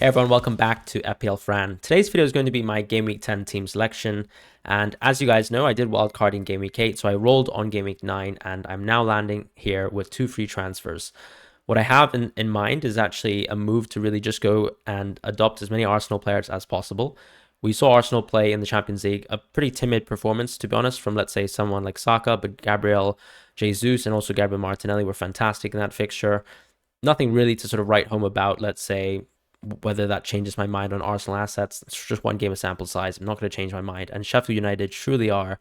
Hey everyone, welcome back to FPL Fran. Today's video is going to be my Game Week 10 team selection. And as you guys know, I did wildcard in Game Week 8, so I rolled on Game Week 9, and I'm now landing here with 2 free transfers. What I have in mind is actually a move to really just go and adopt as many Arsenal players as possible. We saw Arsenal play in the Champions League, a pretty timid performance, to be honest, from, let's say, someone like Saka, but Gabriel Jesus and also Gabriel Martinelli were fantastic in that fixture. Nothing really to sort of write home about, let's say, whether that changes my mind on Arsenal assets. It's just one game of sample size. I'm not going to change my mind. And Sheffield United truly are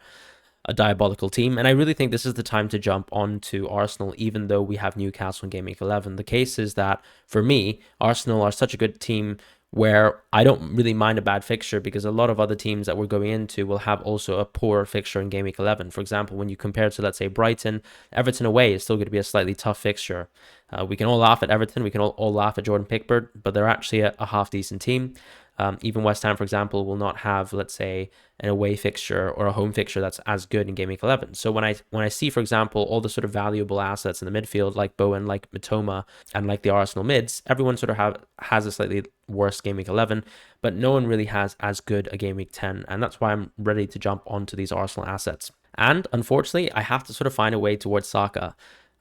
a diabolical team. And I really think this is the time to jump onto Arsenal, even though we have Newcastle in Game Week 11. The case is that, for me, Arsenal are such a good team where I don't really mind a bad fixture because a lot of other teams that we're going into will have also a poor fixture in Game Week 11. For example, when you compare to, let's say, Brighton, Everton away is still going to be a slightly tough fixture. We can all laugh at Everton, we can all laugh at Jordan Pickford, but they're actually a half-decent team. Even West Ham, for example, will not have, let's say, an away fixture or a home fixture that's as good in Game Week 11. So when I see, for example, all the sort of valuable assets in the midfield, like Bowen, like Mitoma, and like the Arsenal mids, everyone sort of has a slightly worse Game Week 11, but no one really has as good a Game Week 10, and that's why I'm ready to jump onto these Arsenal assets. And unfortunately, I have to sort of find a way towards Saka.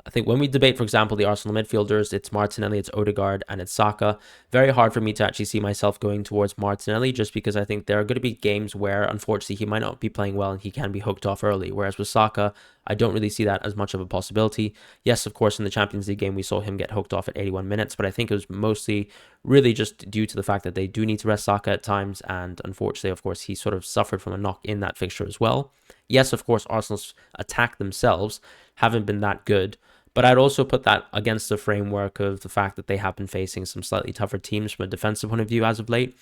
I think when we debate, for example, the Arsenal midfielders, it's Martinelli, it's Odegaard, and it's Saka. Very hard for me to actually see myself going towards Martinelli just because I think there are going to be games where, unfortunately, he might not be playing well and he can be hooked off early. Whereas with Saka, I don't really see that as much of a possibility. Yes, of course, in the Champions League game, we saw him get hooked off at 81 minutes, but I think it was mostly really just due to the fact that they do need to rest Saka at times. And unfortunately, of course, he sort of suffered from a knock in that fixture as well. Yes, of course, Arsenal's attack themselves haven't been that good. But I'd also put that against the framework of the fact that they have been facing some slightly tougher teams from a defensive point of view as of late.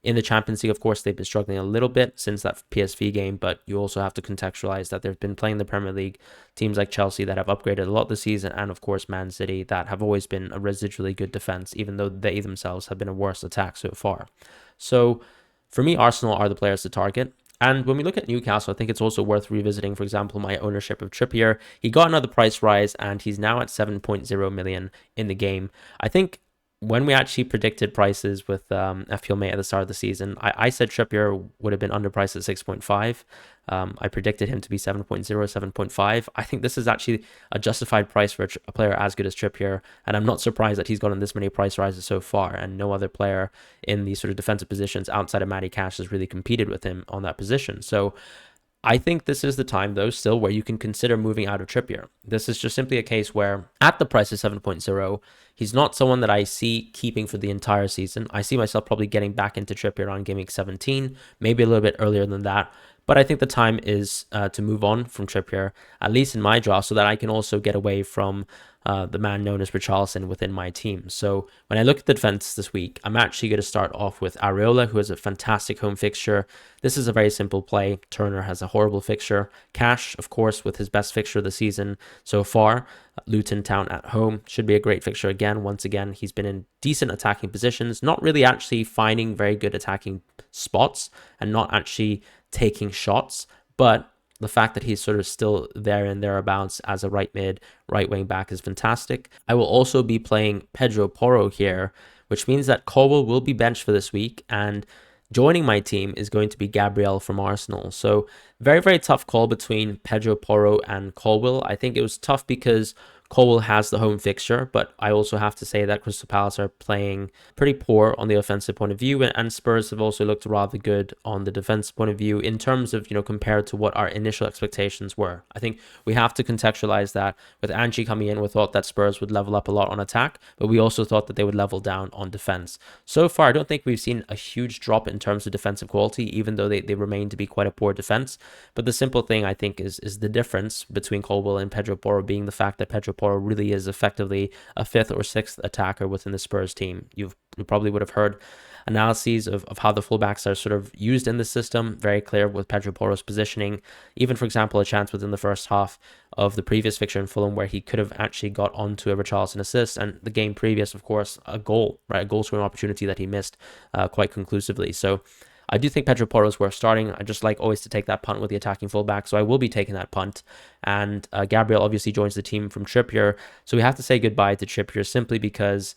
In the Champions League, of course, they've been struggling a little bit since that PSV game, but you also have to contextualize that they've been playing the Premier League, teams like Chelsea that have upgraded a lot this season, and of course Man City that have always been a residually good defense, even though they themselves have been a worse attack so far. So for me, Arsenal are the players to target. And when we look at Newcastle, I think it's also worth revisiting, for example, my ownership of Trippier. He got another price rise and he's now at 7.0 million in the game. I think when we actually predicted prices with FPL Mate at the start of the season, I said Trippier would have been underpriced at 6.5. I predicted him to be 7.0, 7.5. I think this is actually a justified price for a player as good as Trippier, and I'm not surprised that he's gotten this many price rises so far, and no other player in these sort of defensive positions outside of Matty Cash has really competed with him on that position. So I think this is the time, though, still where you can consider moving out of Trippier. This is just simply a case where, at the price of 7.0, he's not someone that I see keeping for the entire season. I see myself probably getting back into Trippier on Game Week 17, maybe a little bit earlier than that. But I think the time is to move on from Trippier, at least in my draw, so that I can also get away from the man known as Richarlison within my team. So when I look at the defense this week, I'm actually going to start off with Areola, who has a fantastic home fixture. This is a very simple play. Turner has a horrible fixture. Cash, of course, with his best fixture of the season so far. Luton Town at home should be a great fixture again. Once again, he's been in decent attacking positions, not really actually finding very good attacking spots and not actually taking shots, but the fact that he's sort of still there and thereabouts as a right mid, right wing back is fantastic. I will also be playing Pedro Porro here, which means that Colwill will be benched for this week, and joining my team is going to be Gabriel from Arsenal. So very, very tough call between Pedro Porro and Colwill. I think it was tough because Colwill has the home fixture, but I also have to say that Crystal Palace are playing pretty poor on the offensive point of view, and Spurs have also looked rather good on the defensive point of view in terms of, compared to what our initial expectations were. I think we have to contextualize that. With Angie coming in, we thought that Spurs would level up a lot on attack, but we also thought that they would level down on defense. So far, I don't think we've seen a huge drop in terms of defensive quality, even though they remain to be quite a poor defense. But the simple thing, I think, is the difference between Colwill and Pedro Porro being the fact that Pedro Porro really is effectively a 5th or 6th attacker within the Spurs team. You probably would have heard analyses of how the fullbacks are sort of used in the system, very clear with Pedro Porro's positioning. Even, for example, a chance within the first half of the previous fixture in Fulham where he could have actually got onto a Richarlison assist, and the game previous, of course, a goal scoring opportunity that he missed quite conclusively. So I do think Pedro Porro is worth starting. I just like always to take that punt with the attacking fullback, so I will be taking that punt. And Gabriel obviously joins the team from Trippier, so we have to say goodbye to Trippier simply because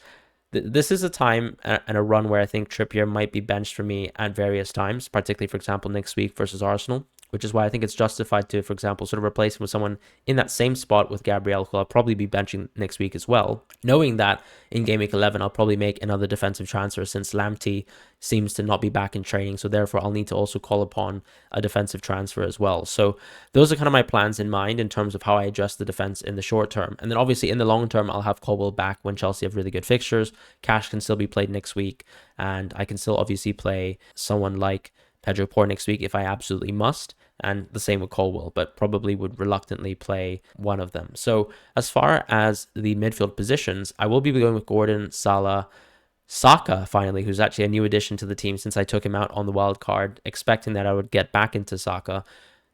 This is a time and a run where I think Trippier might be benched for me at various times, particularly, for example, next week versus Arsenal, which is why I think it's justified to, for example, sort of replace him with someone in that same spot with Gabriel, who I'll probably be benching next week as well, knowing that in Game Week 11, I'll probably make another defensive transfer since Lamptey seems to not be back in training. So therefore, I'll need to also call upon a defensive transfer as well. So those are kind of my plans in mind in terms of how I adjust the defense in the short term. And then obviously in the long term, I'll have Colwill back when Chelsea have really good fixtures. Cash can still be played next week, and I can still obviously play someone like Pedro Porro next week if I absolutely must, and the same with Colwill, but probably would reluctantly play one of them. So as far as the midfield positions, I will be going with Gordon, Salah, Saka, finally, who's actually a new addition to the team since I took him out on the wild card, expecting that I would get back into Saka.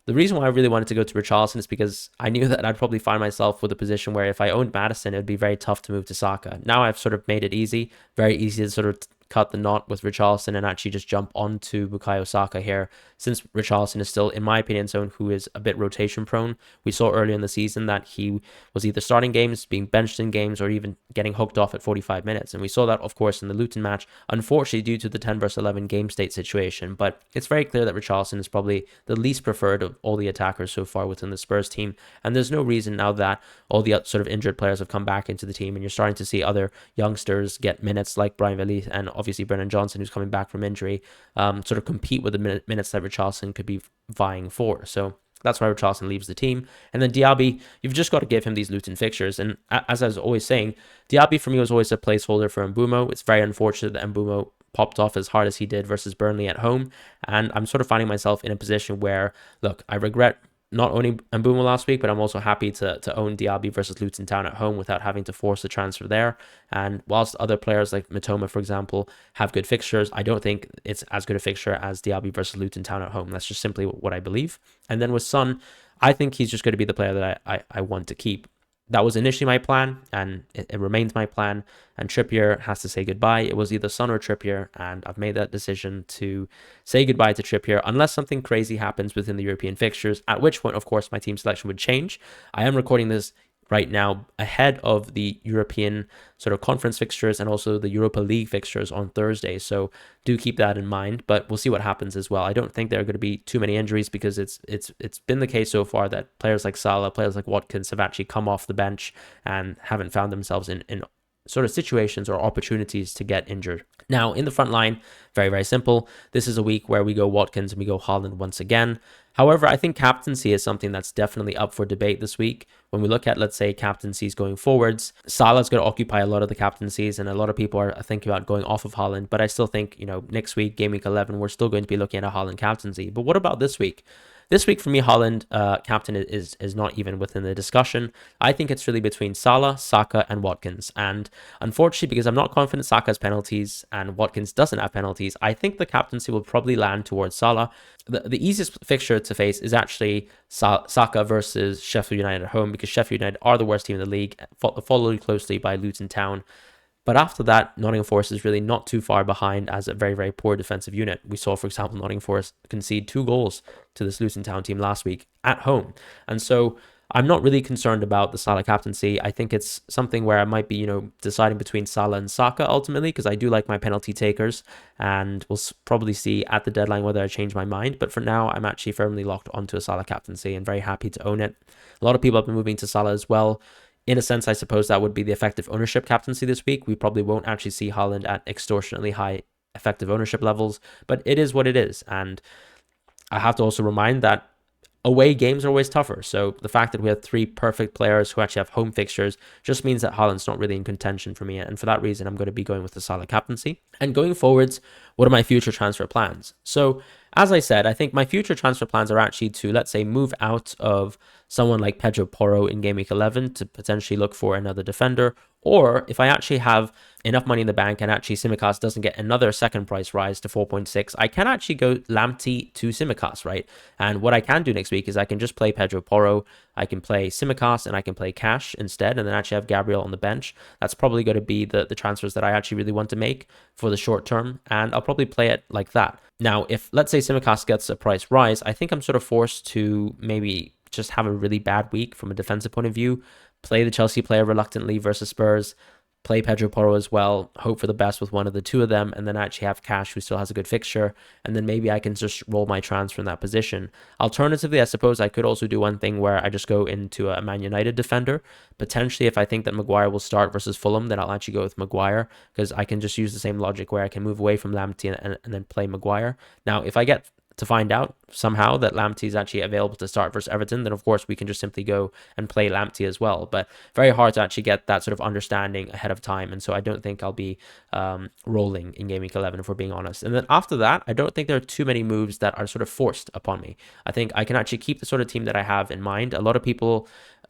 The reason why I really wanted to go to Richarlison is because I knew that I'd probably find myself with a position where if I owned Maddison, it would be very tough to move to Saka. Now I've sort of made it easy, very easy to sort of cut the knot with Richarlison and actually just jump onto Bukayo Saka here, since Richarlison is still, in my opinion, someone who is a bit rotation prone. We saw earlier in the season that he was either starting games, being benched in games, or even getting hooked off at 45 minutes. And we saw that, of course, in the Luton match, unfortunately, due to the 10 versus 11 game state situation. But it's very clear that Richarlison is probably the least preferred of all the attackers so far within the Spurs team. And there's no reason now that all the sort of injured players have come back into the team and you're starting to see other youngsters get minutes like Brian Velith and obviously Brennan Johnson, who's coming back from injury, sort of compete with the minutes that Richarlison could be vying for. So that's why Richarlison leaves the team. And then Diaby, you've just got to give him these Luton fixtures. And as I was always saying, Diaby for me was always a placeholder for Mbeumo. It's very unfortunate that Mbeumo popped off as hard as he did versus Burnley at home. And I'm sort of finding myself in a position where, look, I regret not owning Mbeumo last week, but I'm also happy to own Diaby versus Luton Town at home without having to force the transfer there. And whilst other players like Mitoma, for example, have good fixtures, I don't think it's as good a fixture as Diaby versus Luton Town at home. That's just simply what I believe. And then with Son, I think he's just going to be the player that I want to keep. That was initially my plan, and it remains my plan. And Trippier has to say goodbye. It was either Son or Trippier, and I've made that decision to say goodbye to Trippier unless something crazy happens within the European fixtures, at which point, of course, my team selection would change. I am recording this right now ahead of the European sort of conference fixtures and also the Europa League fixtures on Thursday. So do keep that in mind, but we'll see what happens as well. I don't think there are going to be too many injuries because it's been the case so far that players like Salah, players like Watkins have actually come off the bench and haven't found themselves in sort of situations or opportunities to get injured. Now, in the front line, very, very simple. This is a week where we go Watkins and we go Haaland once again. However, I think captaincy is something that's definitely up for debate this week. When we look at, let's say, captaincies going forwards, Salah's going to occupy a lot of the captaincies, and a lot of people are thinking about going off of Haaland. But I still think, next week, game week 11, we're still going to be looking at a Haaland captaincy. But what about this week? This week, for me, Haaland captain is not even within the discussion. I think it's really between Salah, Saka, and Watkins. And unfortunately, because I'm not confident Saka has penalties and Watkins doesn't have penalties, I think the captaincy will probably land towards Salah. The easiest fixture to face is actually Saka versus Sheffield United at home, because Sheffield United are the worst team in the league, followed closely by Luton Town. But after that, Nottingham Forest is really not too far behind as a very, very poor defensive unit. We saw, for example, Nottingham Forest concede 2 goals to this Luton Town team last week at home. And so I'm not really concerned about the Salah captaincy. I think it's something where I might be, deciding between Salah and Saka ultimately, because I do like my penalty takers, and we'll probably see at the deadline whether I change my mind. But for now, I'm actually firmly locked onto a Salah captaincy and very happy to own it. A lot of people have been moving to Salah as well. In a sense, I suppose that would be the effective ownership captaincy this week. We probably won't actually see Haaland at extortionately high effective ownership levels, but it is what it is. And I have to also remind that away games are always tougher. So the fact that we have 3 perfect players who actually have home fixtures just means that Haaland's not really in contention for me. And for that reason, I'm going to be going with the Salah captaincy. And going forwards, what are my future transfer plans? So as I said, I think my future transfer plans are actually to, let's say, move out of someone like Pedro Porro in Game Week 11 to potentially look for another defender. Or if I actually have enough money in the bank and actually Tsimikas doesn't get another second price rise to 4.6, I can actually go Lamptey to Tsimikas, right? And what I can do next week is I can just play Pedro Porro, I can play Tsimikas, and I can play Cash instead, and then actually have Gabriel on the bench. That's probably going to be the transfers that I actually really want to make for the short term, and I'll probably play it like that. Now, if, let's say, Tsimikas gets a price rise, I think I'm sort of forced to maybe just have a really bad week from a defensive point of view, play the Chelsea player reluctantly versus Spurs, play Pedro Porro as well, hope for the best with one of the two of them, and then actually have Cash, who still has a good fixture, and then maybe I can just roll my transfer in that position. Alternatively, I suppose I could also do one thing where I just go into a Man United defender. Potentially, if I think that Maguire will start versus Fulham, then I'll actually go with Maguire, because I can just use the same logic where I can move away from Lamptey and then play Maguire. Now, if I get to find out somehow that Lamptey is actually available to start versus Everton, then of course we can just simply go and play Lamptey as well. But very hard to actually get that sort of understanding ahead of time, and so I don't think I'll be rolling in Game Week 11 if we're being honest. And then after that, I don't think there are too many moves that are sort of forced upon me. I think I can actually keep the sort of team that I have in mind. A lot of people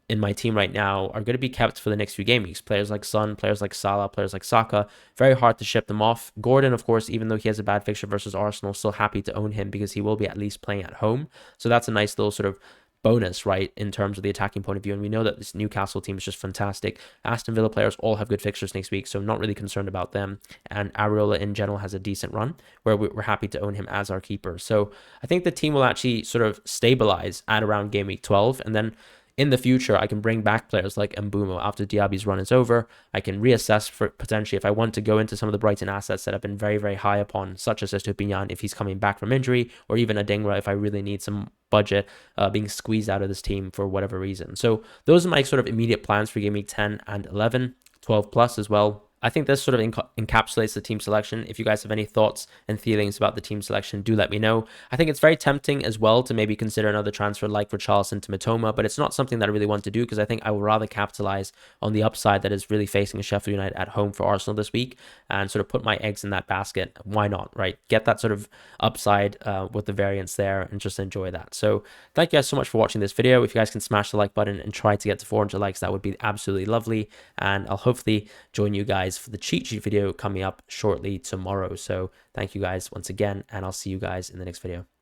in my team right now are going to be kept for the next few game weeks. Players like Son, players like Salah, players like Saka, very hard to ship them off. Gordon, of course, even though he has a bad fixture versus Arsenal, still happy to own him because he will be at least playing at home. So that's a nice little sort of bonus, right, in terms of the attacking point of view. And we know that this Newcastle team is just fantastic. Aston Villa players all have good fixtures next week, so I'm not really concerned about them. And Areola in general has a decent run where we're happy to own him as our keeper. So I think the team will actually sort of stabilize at around game week 12, and then in the future, I can bring back players like Mbeumo after Diaby's run is over. I can reassess for potentially if I want to go into some of the Brighton assets that have been very, very high upon, such as Estupinian if he's coming back from injury, or even Adingra if I really need some budget being squeezed out of this team for whatever reason. So those are my sort of immediate plans for Game Week 10 and 11, 12 plus as well. I think this sort of encapsulates the team selection. If you guys have any thoughts and feelings about the team selection, do let me know. I think it's very tempting as well to maybe consider another transfer like for Richarlison to Mitoma, but it's not something that I really want to do because I think I would rather capitalize on the upside that is really facing Sheffield United at home for Arsenal this week and sort of put my eggs in that basket. Why not, right? Get that sort of upside with the variance there and just enjoy that. So thank you guys so much for watching this video. If you guys can smash the like button and try to get to 400 likes, that would be absolutely lovely. And I'll hopefully join you guys for the cheat sheet video coming up shortly tomorrow. So thank you guys once again, and I'll see you guys in the next video.